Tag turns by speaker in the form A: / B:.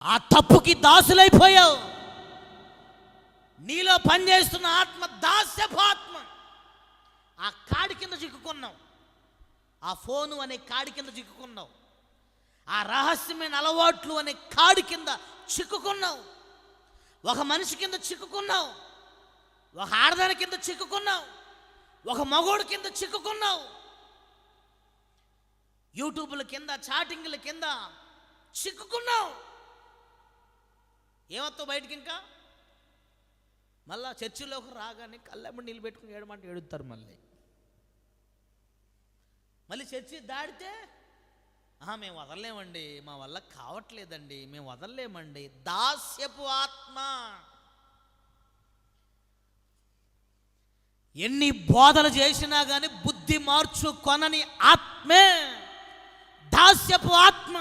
A: ఆ తప్పుకి దాసులైపోయావు. నీలో పనిచేస్తున్న ఆత్మ దాస్యపు ఆత్మ. ఆ కాడి కింద చిక్కుకున్నావు. ఆ ఫోను అనే కాడి కింద చిక్కుకున్నావు. ఆ రహస్యమైన అలవాట్లు అనే కాడి కింద చిక్కుకున్నావు. ఒక మనిషి కింద చిక్కుకున్నావు. ఒక ఆడదాని కింద చిక్కుకున్నావు. ఒక మగోడు కింద చిక్కుకున్నావు. యూట్యూబ్ల కింద, చాటింగ్ల కింద చిక్కుకున్నావు. ఏమొస్తావు బయటికి? ఇంకా మళ్ళా చర్చిలోకి రాగానే కళ్ళెమ్మడి నీళ్ళు పెట్టుకుని ఏడమంటే ఏడుస్తారు. మళ్ళీ చర్చి దాడితే మేము వదలలేమండి, మా వల్ల కావట్లేదండి, మేము వదలలేమండి. దాస్యపు ఆత్మ. ఎన్ని బోధలు చేసినా కానీ బుద్ధి మార్చుకొనని ఆత్మే దాస్యపు ఆత్మ.